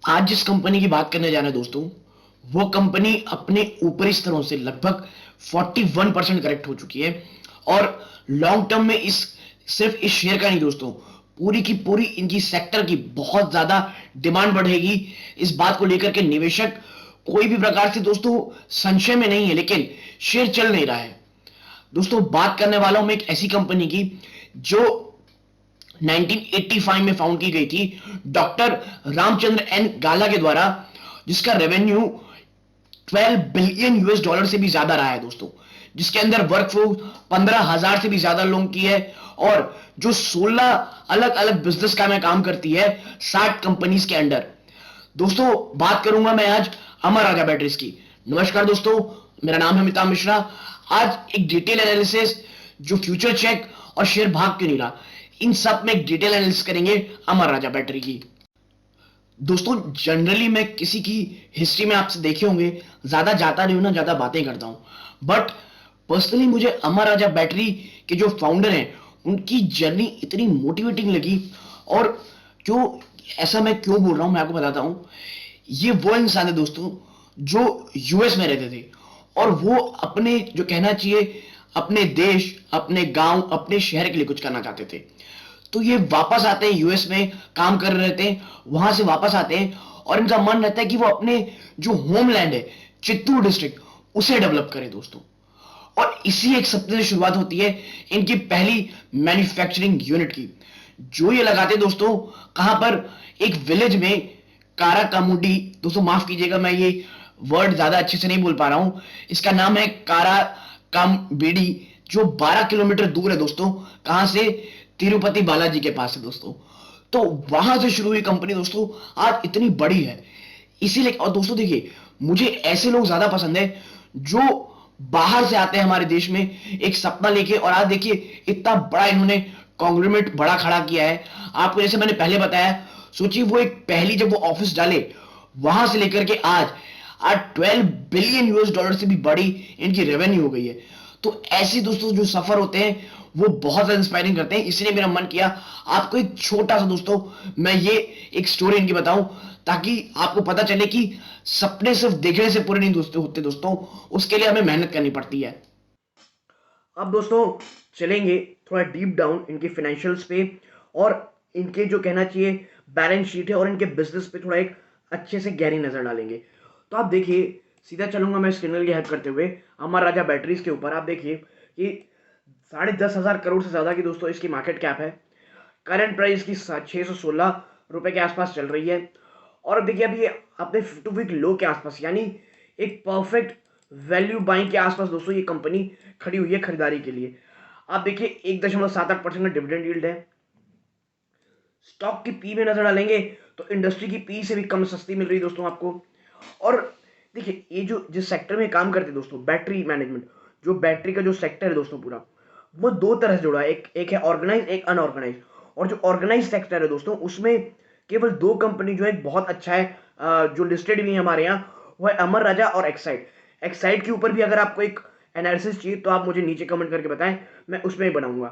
आज जिस कंपनी की बात करने जा रहे हैं दोस्तों, वो कंपनी अपने ऊपरी स्तरों से लगभग 41% करेक्ट हो चुकी है। और लॉन्ग टर्म में इस सिर्फ इस शेयर का नहीं दोस्तों, पूरी की पूरी इनकी सेक्टर की बहुत ज्यादा डिमांड बढ़ेगी। इस बात को लेकर के निवेशक कोई भी प्रकार से दोस्तों संशय में नहीं है, लेकिन शेयर चल नहीं रहा है। दोस्तों बात करने वाला हूं मैं एक ऐसी कंपनी की जो 1985 में फाउंड की गई थी डॉक्टर रामचंद्र एन गाला के द्वारा, जिसका रेवेन्यू 12 बिलियन यूएस डॉलर से भी ज्यादा रहा है दोस्तों, जिसके अंदर वर्कफोर्स 15,000 से भी ज्यादा लोगों की है, और जो 16 अलग अलग बिजनेस का में काम करती है 60 कंपनीज के अंडर। दोस्तों बात करूंगा मैं आज अमर राजा बैटरीज की। नमस्कार दोस्तों, मेरा नाम है अमिताभ मिश्रा। आज एक डिटेल एनालिसिस, जो फ्यूचर चेक और शेयर भाग क्यों नहीं रहा, इन सब में एक डिटेल एनालिसिस करेंगे अमर राजा बैटरी की। दोस्तों जनरली मैं किसी की हिस्ट्री में आपसे देखे होंगे, ज्यादा जाता नहीं हूं ना, ज्यादा बातें करता हूं, बट पर्सनली मुझे अमर राजा बैटरी के जो फाउंडर हैं उनकी जर्नी इतनी मोटिवेटिंग लगी। और जो ऐसा मैं क्यों बोल रहा हूं मैं आपको बताता हूं। ये वो इंसान है दोस्तों जो यूएस में रहते थे, और वो अपने जो कहना चाहिए अपने देश, अपने गांव, अपने शहर के लिए कुछ करना चाहते थे। तो ये वापस आते हैं, यूएस में काम कर रहे थे, वहां से वापस आते हैं और इनका मन रहता है कि वो अपने जो होमलैंड है चित्तूर डिस्ट्रिक्ट, उसे डेवलप करें दोस्तों। और इसी एक सपने से शुरुआत होती है इनकी पहली मैन्युफैक्चरिंग यूनिट की, जो ये लगाते दोस्तों कहां पर, एक विलेज में, कारा कामुडी। दोस्तों माफ कीजिएगा, मैं ये वर्ड ज्यादा अच्छे से नहीं बोल पा रहा हूं। इसका नाम है कारा कामबीडी, जो 12 किलोमीटर दूर है दोस्तों, कहां से, तिरुपति बालाजी के पास है दोस्तों। तो वहां से शुरू हुई कंपनी दोस्तों आज इतनी बड़ी है। इसीलिए, और दोस्तों देखिए, मुझे ऐसे लोग ज्यादा पसंद है जो बाहर से आते हैं हमारे देश में एक सपना लेके, और आज देखिए इतना बड़ा इन्होंने कॉन्ग्लोमेरेट बड़ा खड़ा किया है। आपको जैसे मैंने पहले बताया, सोचिए वो एक पहली जब वो ऑफिस डाले, वहां से लेकर के आज आज 12 बिलियन यूएस डॉलर से भी बड़ी इनकी रेवेन्यू हो गई है। तो ऐसे दोस्तों जो सफर होते हैं वो बहुत ज्यादा इंस्पायरिंग करते हैं। इसलिए मेरा मन किया आपको एक छोटा सा दोस्तों मैं ये एक स्टोरी इनकी बताऊं, ताकि आपको पता चले कि सपने सिर्फ देखने से पूरे नहीं दोस्तों होते दोस्तों, उसके लिए हमें मेहनत करनी पड़ती है। अब दोस्तों चलेंगे थोड़ा डीप डाउन इनके फाइनेंशियल्स पे, और इनके जो कहना चाहिए बैलेंस शीट है, और इनके बिजनेस पे थोड़ा एक अच्छे से गहरी नजर डालेंगे। तो आप देखिए, सीधा चलूंगा मैं स्क्रीनर की हेल्प करते हुए अमर राजा बैटरीज के ऊपर। आप देखिए कि 10,500 करोड़ से ज्यादा की दोस्तों इसकी मार्केट कैप है। करंट प्राइस की 616 रुपए के आसपास चल रही है। और अब देखिए, अभी अपने 52 वीक लो के आसपास, यानी एक परफेक्ट वैल्यू बाइंग के आसपास दोस्तों ये कंपनी खड़ी हुई है खरीदारी के लिए। आप देखिए 1.78% का डिविडेंड यील्ड है। स्टॉक की पी में नजर डालेंगे तो इंडस्ट्री की पी से भी कम सस्ती मिल रही है दोस्तों आपको। और देखिए, ये जो जिस सेक्टर में काम करते हैं दोस्तों, बैटरी मैनेजमेंट, जो बैटरी का जो सेक्टर है दोस्तों पूरा, वो दो तरह से जुड़ा है। एक है ऑर्गेनाइज, एक अनऑर्गेनाइज। और जो ऑर्गेनाइज सेक्टर है दोस्तों, उसमें केवल दो कंपनी जो है बहुत अच्छा है, जो लिस्टेड भी है हमारे यहाँ, वो है अमर राजा और एक्साइड। एक्साइड के ऊपर भी अगर आपको एक एनालिसिस चाहिए तो आप मुझे नीचे कमेंट करके बताएं, मैं उसमें ही बनाऊंगा।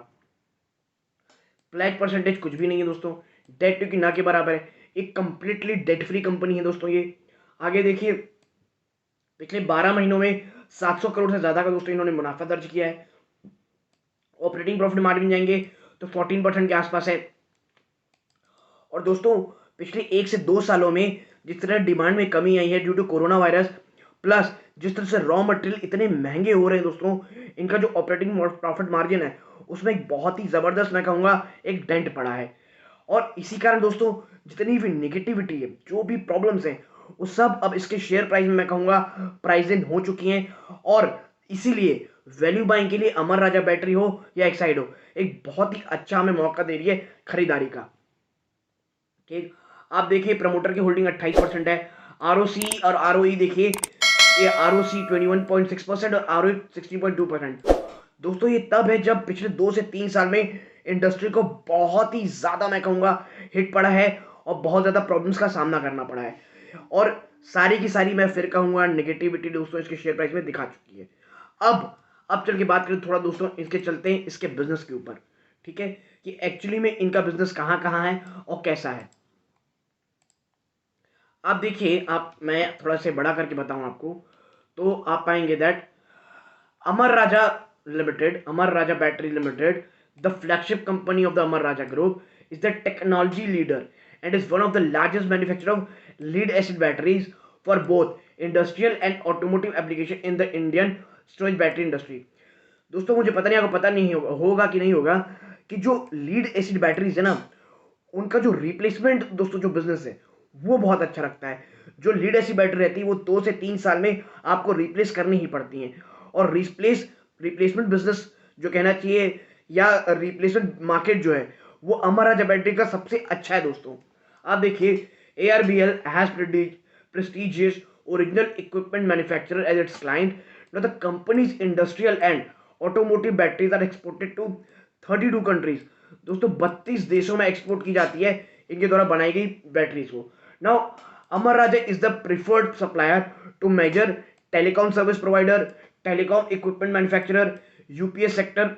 प्लेज परसेंटेज कुछ भी नहीं है दोस्तों, डेट टू की ना के बराबर है। एक कंप्लीटली डेट फ्री कंपनी है दोस्तों ये। आगे देखिए, पिछले 12 महीनों में 700 करोड़ से ज्यादा का दोस्तों इन्होंने मुनाफा दर्ज किया है। ऑपरेटिंग प्रॉफिट मार्जिन जाएंगे तो 14% के आसपास है। और दोस्तों पिछले 1 से 2 सालों में जिस तरह डिमांड में कमी आई है due to corona virus, plus जिस तरह से रॉ मटेरियल इतने महंगे हो रहे हैं दोस्तों, इनका जो ऑपरेटिंग प्रॉफिट मार्जिन है उसमें एक बहुत ही जबरदस्त, मैं कहूंगा, एक डेंट पड़ा है। और इसी कारण दोस्तों जितनी भी निगेटिविटी है, जो भी प्रॉब्लम्स हैं, वो सब अब इसके शेयर प्राइस में, मैं कहूंगा, प्राइस इन हो चुकी हैं। और इसीलिए वैल्यू बाइंग के लिए अमर राजा बैटरी हो या एक्साइड हो, एक बहुत ही अच्छा हमें मौका दे रही है खरीदारी का। ठीक, आप देखिए प्रमोटर की होल्डिंग 28% है। आरओसी और आरओई देखिए, ये आरओसी 21.6% और आरओई 16.2%। दोस्तों ये तब है जब पिछले 2 से 3 साल में इंडस्ट्री को बहुत ही ज्यादा, मैं कहूंगा, हिट पड़ा है और बहुत ज्यादा प्रॉब्लम्स का सामना करना पड़ा है। और सारी की सारी, मैं फिर कहूंगा, नेगेटिविटी दोस्तों इसके शेयर प्राइस में दिखा चुकी है। अब चल के बात करें थोड़ा दोस्तों, इसके चलते हैं इसके बिजनेस के ऊपर। ठीक है, कि एक्चुअली में इनका बिजनेस कहां कहां है और कैसा है। आप देखिए, आप मैं थोड़ा से बड़ा करके बताऊं आपको, तो आप पाएंगे that Amar Raja limited, Amar Raja battery limited, the flagship company of the Amar Raja group, is the technology leader and is one of the largest manufacturer of lead acid batteries for both industrial and automotive application in the Indian storage battery industry. दोस्तों मुझे पता नहीं, आपको पता नहीं होगा कि नहीं होगा कि जो लीड एसिड बैटरीज है ना, उनका जो रिप्लेसमेंट दोस्तों जो बिजनेस है वो बहुत अच्छा रखता है। जो लीड एसिड बैटरी रहती है वो 2 से 3 साल में आपको रिप्लेस करनी ही पड़ती है, और रिप्लेसमेंट बिजनेस जो कहना चाहिए, या रिप्लेसमेंट मार्केट जो है, वो अमर राजा बैटरी का सबसे अच्छा है दोस्तों। आप देखिए, ARBL has prestigious original equipment manufacturer as its client. Now the company's industrial and automotive batteries are exported to 32 countries. दोस्तों 32 देशों में एक्सपोर्ट की जाती है इनके द्वारा बनाई गई बैटरीज को। Now Amara Raja is the preferred supplier to major telecom service provider, telecom equipment manufacturer, UPS sector,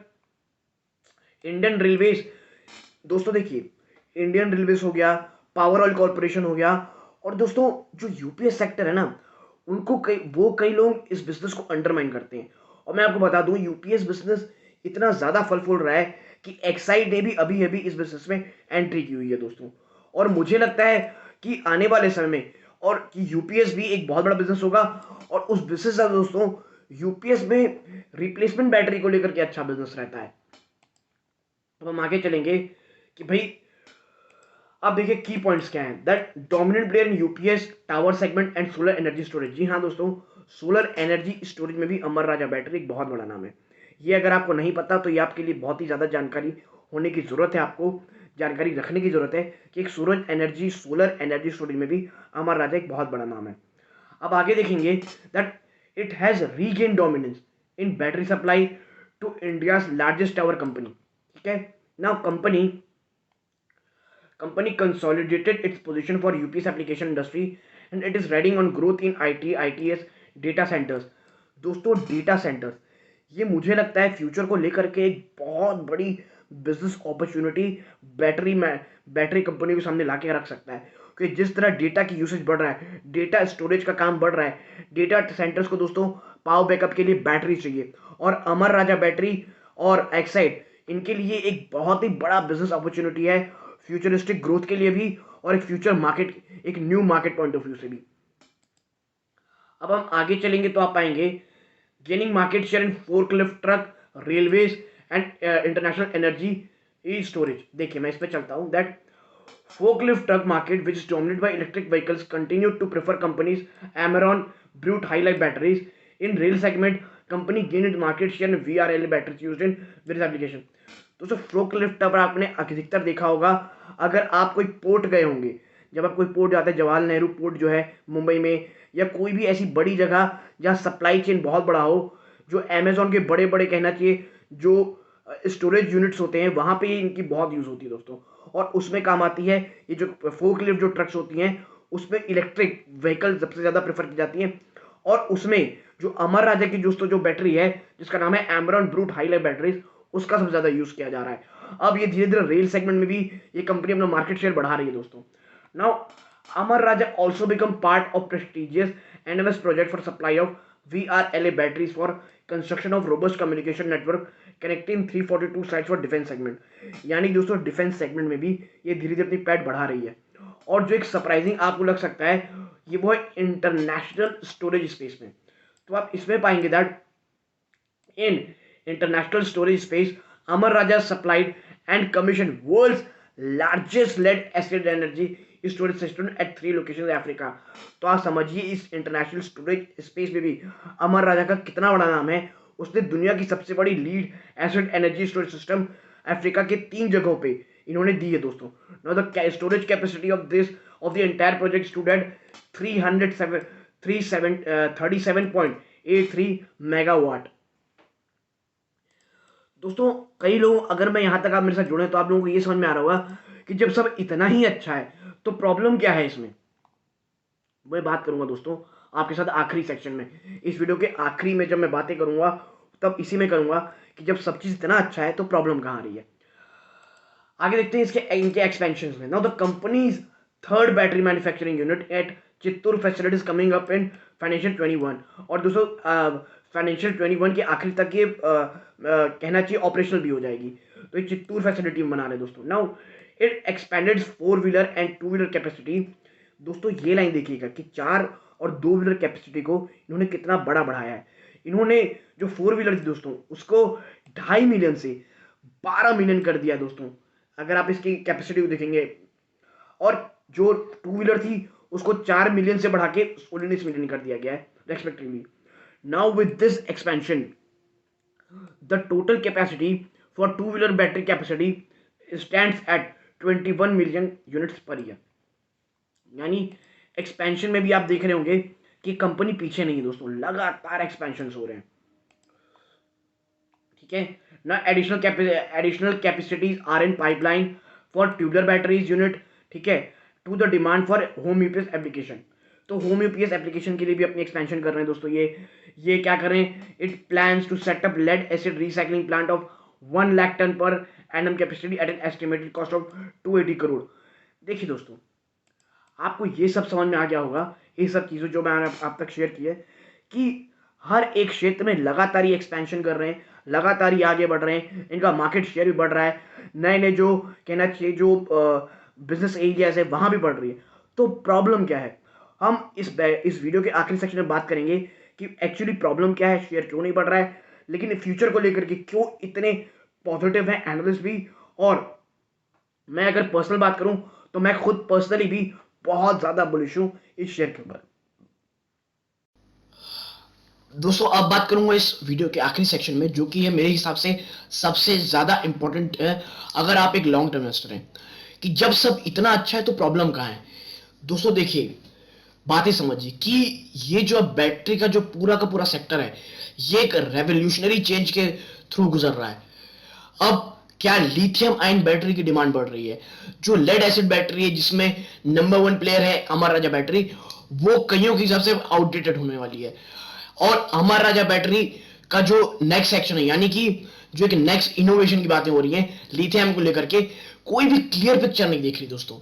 Indian railways. दोस्तों देखिए, इंडियन रेलवेज हो गया, पावर ऑयल कॉर्पोरेशन हो गया, और दोस्तों जो यूपीएस सेक्टर है ना, उनको कई लोग इस बिजनेस को अंडरमाइन करते हैं। और मैं आपको बता दूं, यूपीएस बिजनेस इतना ज्यादा फल फूल रहा है कि एक्साइड ने भी अभी अभी इस बिजनेस में एंट्री की हुई है दोस्तों। और मुझे लगता है कि आने वाले समय में और कि यूपीएस भी एक बहुत बड़ा बिजनेस होगा, और उस बिजनेस का दोस्तों यूपीएस में रिप्लेसमेंट बैटरी को लेकर के अच्छा बिजनेस रहता है। अब हम आगे चलेंगे कि भाई अब देखिए की पॉइंट्स क्या हैं। That dominant player in UPS tower segment and solar energy storage. जी हाँ दोस्तों, सोलर एनर्जी स्टोरेज में भी अमर राजा बैटरी एक बहुत बड़ा नाम है। ये अगर आपको नहीं पता तो ये आपके लिए बहुत ही ज़्यादा जानकारी होने की ज़रूरत है, आपको जानकारी रखने की ज़रूरत है कि एक सोलर एनर्जी स्टोरेज में भी अमर राजा एक बहुत बड़ा नाम है। अब आगे देखेंगे that it has regain dominance in battery supply to India's largest tower company. ठीक है, now company consolidated its position for UPS application industry and it is riding on growth in IT, ITS, data centers. दोस्तों data centres, ये मुझे लगता है future को लेकर के एक बहुत बड़ी बिजनेस अपॉर्चुनिटी बैटरी कंपनी के सामने ला के रख सकता है। कि जिस तरह डेटा की यूसेज बढ़ रहा है, डेटा स्टोरेज का काम बढ़ रहा है, डेटा सेंटर्स को दोस्तों पावर बैकअप के लिए बैटरी चाहिए, और अमर राजा बैटरी और एक्साइड इनके लिए एक बहुत ही बड़ा बिजनेस अपॉर्चुनिटी है, फ्यूचरिस्टिक ग्रोथ के लिए भी और एक फ्यूचर मार्केट, एक new market point of view से भी। अब हम आगे चलेंगे तो आप पाएंगे gaining market share in forklift truck, railways and international energy storage. देखिए मैं इस पे चलता हूं that forklift truck market, which is dominated by electric vehicles, continue to prefer companies Amaron, Brute, High-Life batteries. In rail segment, company gained market share in VRL batteries used in various application. दोस्तों forklift पर आपने अधिकतर देखा होगा, अगर आप कोई port गए होंगे, जब आप कोई पोर्ट जाते हैं, जवाहरलाल नेहरू पोर्ट जो है मुंबई में, या कोई भी ऐसी बड़ी जगह जहाँ सप्लाई चेन बहुत बड़ा हो, जो अमेजोन के बड़े बड़े कहना चाहिए जो स्टोरेज यूनिट्स होते हैं, वहाँ पे इनकी बहुत यूज़ होती है दोस्तों। और उसमें काम आती है ये जो फोर्कलिफ्ट जो ट्रक्स होती हैं, उसमें इलेक्ट्रिक व्हीकल सबसे ज़्यादा प्रेफर की जाती हैं, और उसमें जो अमर राजा की दोस्तों जो बैटरी है जिसका नाम है Amaron brute high life batteries, उसका सबसे ज़्यादा यूज़ किया जा रहा है। अब ये धीरे धीरे रेल सेगमेंट में भी ये कंपनी अपना मार्केट शेयर बढ़ा रही है दोस्तों। Now Amara Raja also become part of prestigious NMS project for supply of VRLA batteries for construction of robust communication network connecting 342 sites for defence segment. यानी दोस्तों डिफेंस सेगमेंट में भी ये धीरे धीरे अपनी पैठ बढ़ा रही है। और जो एक सरप्राइजिंग आपको लग सकता है, ये वो है इंटरनेशनल स्टोरेज स्पेस में। तो आप इसमें पाएंगे that in international storage space Amara Raja supplied and commission world's largest lead acid energy storage system at 3 location Africa. तो आप समझिए इस इंटरनेशनल स्टोरेज स्पेस में भी अमर राजा का कितना बड़ा नाम है। उसने दुनिया की सबसे बड़ी lead acid energy storage system Africa के 3 जगहों पे इन्होंने दी है दोस्तों। Now the storage capacity of the entire project stood at 37.83 megawatt. दोस्तों कई लोग, अगर मैं यहां तक आप मेरे साथ जुड़े तो आप लोगों को ये समझ में आ रहा होगा कि जब सब इतना ही अच्छा है तो प्रॉब्लम क्या है इसमें। मैं बात करूंगा दोस्तों आपके साथ आखिरी सेक्शन में, इस वीडियो के आखिरी में जब मैं बातें करूंगा तब इसी में करूंगा कि जब सब चीज इतना अच्छा है तो प्रॉब्लम कहां आ रही है। आगे देखते हैं इनके एक्सपेंशन में। Now the company's third battery manufacturing unit at Chittoor facilities coming up in financial 21। और दोस्तों फाइनेंशियल 21 के आखिर तक ये कहना चाहिए ऑपरेशनल भी हो जाएगी। तो ये चित्तूर फैसिलिटी बना रहे हैं दोस्तों। Now it expanded 4 wheeler and 2 wheeler capacity. दोस्तों ये लाइन देखिएगा कि 4 और 2 व्हीलर कैपेसिटी को इन्होंने कितना बड़ा बढ़ाया है। इन्होंने जो 4 व्हीलर थी दोस्तों उसको 2.5 मिलियन से 12 मिलियन कर दिया दोस्तों, अगर आप इसकी कैपेसिटी को देखेंगे। और जो 2 व्हीलर थी उसको 4 मिलियन से बढ़ा के 19 मिलियन कर दिया गया है respectively. Now with this expansion the total capacity for 2 wheeler battery capacity stands eight 21 million units per year. यानी एक्सपेंशन में भी आप देख रहे होंगे कि कंपनी पीछे नहीं है दोस्तों, लगातार एक्सपेंशन हो रहे हैं। ठीक है ना। Additional capacities are in pipeline for tubular batteries unit, ठीक है, to the demand for home UPS application. तो होम यूपीएस एप्लीकेशन के लिए भी अपनी एक्सपेंशन कर रहे हैं दोस्तों। ये क्या कर रहे हैं, it plans to set up lead acid recycling plant of 1 lakh ton per annum capacity at an estimated cost of 280 crore. देखिए दोस्तों, आपको ये सब समझ में आ गया होगा, ये सब चीज़ें जो मैंने आप तक शेयर की है, कि हर एक क्षेत्र में लगातार ये एक्सपेंशन कर रहे हैं, लगातार ये आगे बढ़ रहे हैं, इनका मार्केट शेयर भी बढ़ रहा है, नए नए जो कहना चाहिए जो बिजनेस एरियाज है वहाँ भी बढ़ रही है। तो प्रॉब्लम क्या है, हम इस वीडियो के आखिरी सेक्शन में बात करेंगे कि एक्चुअली प्रॉब्लम क्या है, शेयर क्यों नहीं बढ़ रहा है, लेकिन फ्यूचर को लेकर के क्यों इतने पॉजिटिव हैं एनालिस्ट भी। और मैं अगर पर्सनल बात करूं तो मैं खुद पर्सनली भी बहुत ज़्यादा बुलिश हूं इस शेयर के ऊपर। दोस्तों अब बात करूंगा इस वीडियो के आखिरी सेक्शन में, जो कि है मेरे हिसाब से सबसे ज्यादा इंपॉर्टेंट है अगर आप एक लॉन्ग टर्म इन्वेस्टर हैं, कि जब सब इतना अच्छा है तो प्रॉब्लम कहाँ है। दोस्तों देखिए, बातें समझिए कि ये जो बैटरी का जो पूरा का पूरा सेक्टर है, ये एक रेवोल्यूशनरी चेंज के थ्रू गुजर रहा है। अब क्या लिथियम आयन बैटरी की डिमांड बढ़ रही है, जो लेड एसिड बैटरी है जिसमें नंबर 1 प्लेयर है अमर राजा बैटरी, वो कईयों के हिसाब से आउटडेटेड होने वाली है। और अमर राजा बैटरी का जो नेक्स्ट सेक्शन है, यानी कि जो एक नेक्स्ट इनोवेशन की बातें हो रही हैं लिथियम को लेकर के, कोई भी क्लियर पिक्चर नहीं देख रही दोस्तों।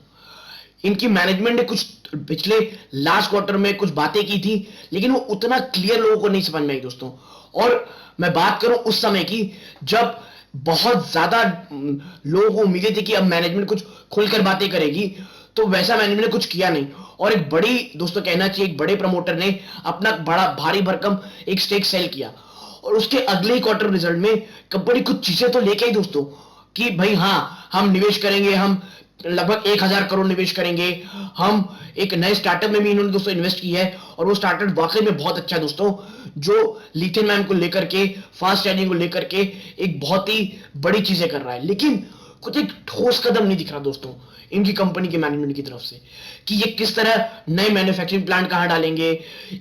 इनकी मैनेजमेंट ने कुछ पिछले लास्ट क्वार्टर में कुछ बातें की थी, लेकिन वो उतना क्लियर लोगों को नहीं समझ में आई दोस्तों। और मैं बात करूं उस समय की जब बहुत ज्यादा लोगों को उम्मीदें थी कि अब मैनेजमेंट कुछ खुलकर बातें करेगी, तो वैसा मैनेजमेंट ने कुछ किया नहीं। और एक बड़ी दोस्तों कहना चाहिए एक बड़े प्रमोटर ने अपना बड़ा भारी भरकम एक स्टेक सेल किया, और उसके अगले ही क्वार्टर रिजल्ट में कंपनी कुछ चीजें तो लेके आई दोस्तों, कि भाई हाँ हम निवेश करेंगे, हम लगभग 1000 करोड़ निवेश करेंगे, हम एक नए स्टार्टअप में भी इन्होंने दोस्तों इन्वेस्ट की है, और वो स्टार्टअप वाकई में बहुत अच्छा है दोस्तों, जो लिथियम आयन को लेकर के, फास्ट चार्जिंग को लेकर के एक बहुत ही बड़ी चीजें कर रहा है। लेकिन कुछ एक ठोस कदम नहीं दिख रहा दोस्तों इनकी कंपनी के मैनेजमेंट की तरफ से, कि ये किस तरह नए मैन्युफैक्चरिंग प्लांट कहां डालेंगे,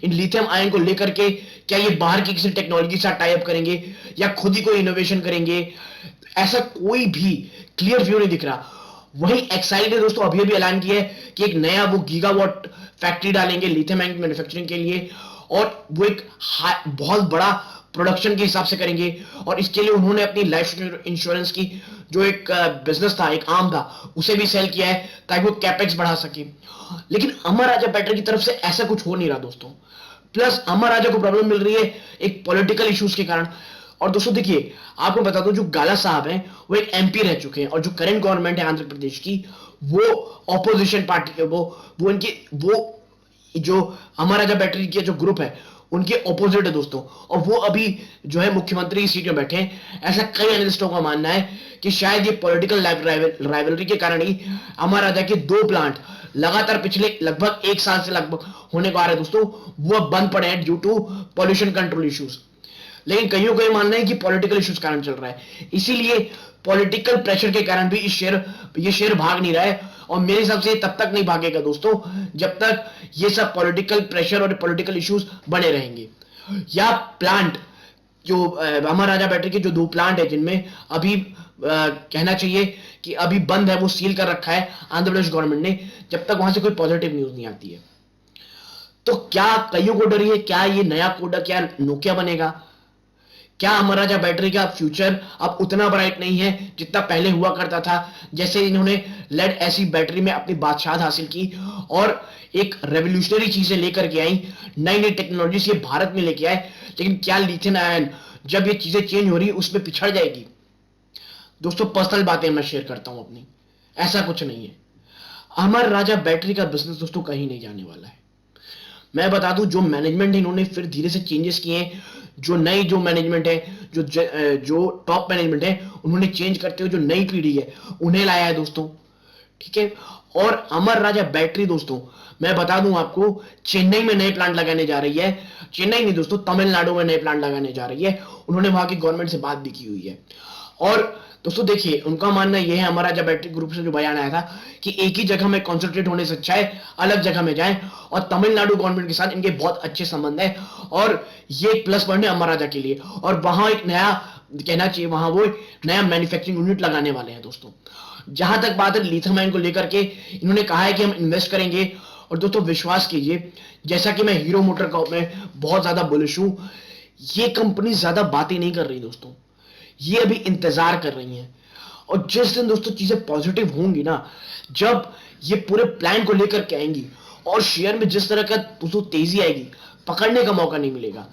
इन लिथियम आयन को लेकर के क्या ये बाहर की किसी टेक्नोलॉजी से टाई अप करेंगे या खुद ही कोई इनोवेशन करेंगे, ऐसा कोई भी क्लियर व्यू नहीं दिख रहा। वही एक्साइड है दोस्तों, अभी अभी ऐलान किया है कि एक नया वो गीगावाट फैक्ट्री डालेंगे लिथियम आयन मैन्युफैक्चरिंग के लिए, और वो एक बहुत बड़ा प्रोडक्शन के हिसाब से करेंगे। और इसके लिए उन्होंने अपनी लाइफ इंश्योरेंस की जो एक बिजनेस था, एक आर्म था, उसे भी सेल किया है ताकि वो कैपेक्स बढ़ा सके। लेकिन अमर राजा बैटरी की तरफ से ऐसा कुछ हो नहीं रहा दोस्तों। प्लस अमर राजा को प्रॉब्लम मिल रही है एक पॉलिटिकल इश्यूज के कारण। और दोस्तों देखिए, आपको बता दो, जो गाला साहब हैं वो एक एमपी रह चुके हैं, और जो करंट गवर्नमेंट है आंध्र प्रदेश की, वो ऑपोजिशन पार्टी है, वो इनकी वो जो अमर राजा बैटरी के जो ग्रुप है उनके ऑपोजिट है दोस्तों, और वो अभी जो है मुख्यमंत्री की सीट में बैठे हैं। ऐसा कई एनालिस्टों का मानना है कि शायद ये पॉलिटिकल राइवलरी के कारण ही अमर राजा के 2 प्लांट लगातार पिछले लगभग 1 साल से लगभग होने को आ रहे हैं दोस्तों, वो बंद पड़े हैं due to pollution control issues. लेकिन कईयों का ये मानना है कि पॉलिटिकल इश्यूज कारण चल रहा है, इसीलिए पॉलिटिकल प्रेशर के कारण भी ये शेयर भाग नहीं रहा है। और मेरे हिसाब से तब तक नहीं भागेगा दोस्तों जब तक ये सब पॉलिटिकल प्रेशर और पॉलिटिकल इश्यूज बने रहेंगे। या प्लांट जो अमर राजा बैटरी के जो 2 प्लांट है जिनमें अभी कहना चाहिए कि अभी बंद है, वो सील कर रखा है आंध्र प्रदेश गवर्नमेंट ने, जब तक वहां से कोई पॉजिटिव न्यूज नहीं आती है। तो क्या कईयों को डर है, क्या ये नया कोडा क्या नोकिया बनेगा, क्या अमर राजा बैटरी का फ्यूचर अब उतना ब्राइट नहीं है जितना पहले हुआ करता था? जैसे इन्होंने लेड एसिड बैटरी में अपनी बादशाहत हासिल की और एक रेवोल्यूशनरी चीजें लेकर के आई, नई नई टेक्नोलॉजी ये भारत में लेके आए, लेकिन क्या लिथियम आयन जब ये चीजें चेंज हो रही उसमें पिछड़ जाएगी? दोस्तों पर्सनल बातें मैं शेयर करता हूं अपनी, ऐसा कुछ नहीं है। अमर राजा बैटरी का बिजनेस दोस्तों कहीं नहीं जाने वाला है। मैं बता दूं जो मैनेजमेंट है इन्होंने फिर धीरे से चेंजेस किए हैं, जो नई जो मैनेजमेंट है, जो टॉप मैनेजमेंट है उन्होंने चेंज करते हुए जो नई पीढ़ी है उन्हें लाया है दोस्तों, ठीक है। और अमर राजा बैटरी दोस्तों मैं बता दूं आपको चेन्नई में नए प्लांट लगाने जा रही है, चेन्नई नहीं दोस्तों तमिलनाडु में नए प्लांट लगाने जा रही है, उन्होंने वहां की गवर्नमेंट से बात भी की हुई है। और दोस्तों देखिए उनका मानना यह है, अमर राजा बैटरी ग्रुप से जो बयान आया था कि एक ही जगह में कॉन्सेंट्रेट होने से अच्छा है अलग जगह में जाएं, और तमिलनाडु गवर्नमेंट के साथ इनके बहुत अच्छे संबंध है और ये एक प्लस पॉइंट है अमर राजा के लिए। और वहां एक नया कहना चाहिए वहां वो नया मैन्युफैक्चरिंग यूनिट लगाने वाले हैं दोस्तों। जहां तक बात है लिथियम आयन को लेकर के, इन्होंने कहा है कि हम इन्वेस्ट करेंगे। और दोस्तों विश्वास कीजिए जैसा कि मैं हीरो मोटर का में बहुत ज्यादा बुलिश हूं, ये कंपनी ज्यादा बातें नहीं कर रही दोस्तों, ये अभी इंतजार कर रही हैं। और जिस दिन दोस्तों चीजें पॉजिटिव होंगी ना, जब ये पूरे प्लान को लेकर के आएंगी और शेयर में जिस तरह का दोस्तों तेजी आएगी, पकड़ने का मौका नहीं मिलेगा।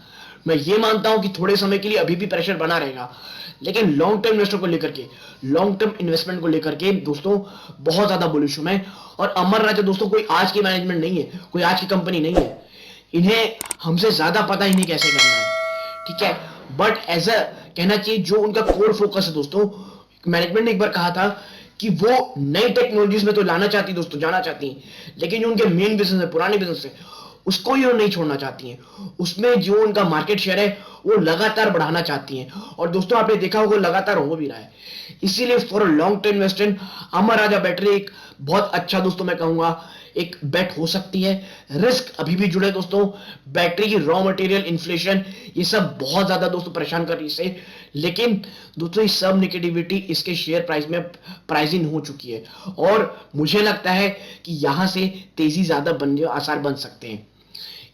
मैं ये मानता हूं कि थोड़े समय के लिए अभी भी प्रेशर बना रहेगा, लेकिन लॉन्ग टर्म इन्वेस्टर को लेकर के, लॉन्ग टर्म इन्वेस्टमेंट को लेकर के दोस्तों बहुत ज्यादा बुलिश हूं मैं। और अमर राजा दोस्तों कोई आज की मैनेजमेंट नहीं है, कोई आज की कंपनी नहीं है, इन्हें हमसे ज्यादा पता ही नहीं कैसे करना है, ठीक है। बट एज अ कहना चाहिए जो उनका कोर फोकस है दोस्तों, मैनेजमेंट ने एक बार कहा था कि वो नई टेक्नोलॉजीज में तो लाना चाहती दोस्तों, जाना चाहती हैं, लेकिन जो उनके मेन बिजनेस है, पुराने बिजनेस है, उसको ही वो नहीं छोड़ना चाहती हैं। उसमें जो उनका मार्केट शेयर है वो लगातार बढ़ाना चाहती हैं। और दोस्तों आपने देखा होगा लगातार हो भी रहा है। इसीलिए for long term investment Amar Raja battery एक बहुत अच्छा दोस्तों मैं कहूंगा एक बेट हो सकती है। रिस्क अभी भी जुड़े दोस्तों, बैटरी की रॉ मटेरियल, इन्फ्लेशन, ये सब बहुत ज्यादा दोस्तों परेशान कर रही है। लेकिन दोस्तों ये सब नेगेटिविटी इसके शेयर प्राइस में प्राइसिंग हो चुकी है और मुझे लगता है कि यहां से तेजी ज्यादा बनने आसार बन सकते हैं।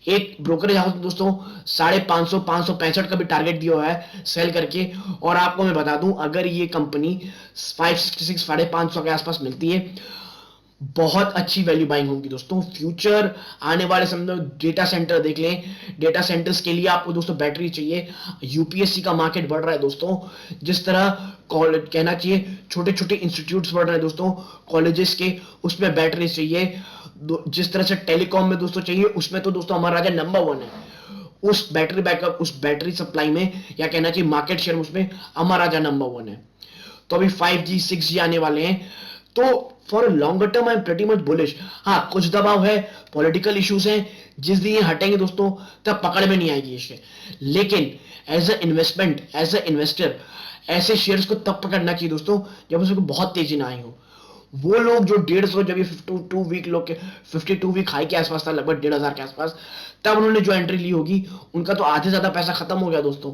एक ब्रोकरेज हाउस दोस्तों 550 565 का भी टारगेट दिया हुआ है सेल करके। और आपको मैं बता दूं अगर ये कंपनी 566 550 के आसपास मिलती है, बहुत अच्छी वैल्यू बाइंग होगी दोस्तों। फ्यूचर आने वाले समय में डेटा सेंटर देख लें, डेटा सेंटर्स के लिए आपको दोस्तों बैटरी चाहिए। यूपीएससी का मार्केट बढ़ रहा है दोस्तों, जिस तरह कॉलेज कहना चाहिए छोटे छोटे इंस्टीट्यूट्स बढ़ रहे हैं दोस्तों कॉलेजेस के, उसमें बैटरी चाहिए। जिस तरह से टेलीकॉम में दोस्तों चाहिए, उसमें तो दोस्तों हमारा राजा नंबर 1 है। उस बैटरी बैकअप, उस बैटरी सप्लाई में या कहना चाहिए मार्केट शेयर उसमें हमारा राजा नंबर 1 है। तो अभी 5G 6G आने वाले हैं, तो for longer term I am pretty much bullish. हाँ कुछ दबाव है, पॉलिटिकल इश्यूज हैं, जिस दिन ये हटेंगे दोस्तों तब पकड़ में नहीं आएगी ये शेयर। लेकिन as a investment, as a investor ऐसे शेयर्स को तब पकड़ना चाहिए दोस्तों जब उसमें बहुत तेजी ना आई हो। वो लोग जो 150 जब ये 52 वीक लोग के 52 वीक हाई के आसपास था, लगभग 1500 के आसपास, तब उन्होंने जो एंट्री ली होगी उनका तो आधे ज्यादा पैसा खत्म हो गया दोस्तों।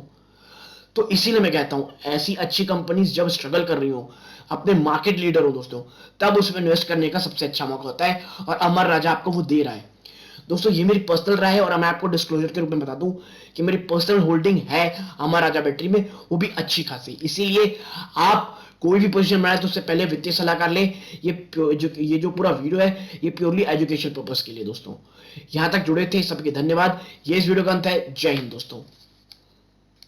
तो इसीलिए मैं कहता हूं ऐसी अच्छी कंपनीज जब स्ट्रगल कर रही हो, अपने मार्केट लीडर हो दोस्तों, तब उसमें इन्वेस्ट करने का सबसे अच्छा मौका होता है और अमर राजा आपको वो दे रहा है दोस्तों। ये मेरी पर्सनल राय है और मैं आपको डिस्क्लोजर के रूप में बता दूं कि मेरी पर्सनल होल्डिंग है अमर राजा बैटरी में, वो भी अच्छी खासी। इसीलिए आप कोई भी पोजीशन बनाए तो उससे पहले वित्तीय सलाहकार ले। ये जो पूरा वीडियो है ये प्योरली एजुकेशन पर्पस के लिए दोस्तों। यहां तक जुड़े थे सबके धन्यवाद। ये इस वीडियो का अंत है। जय हिंद दोस्तों।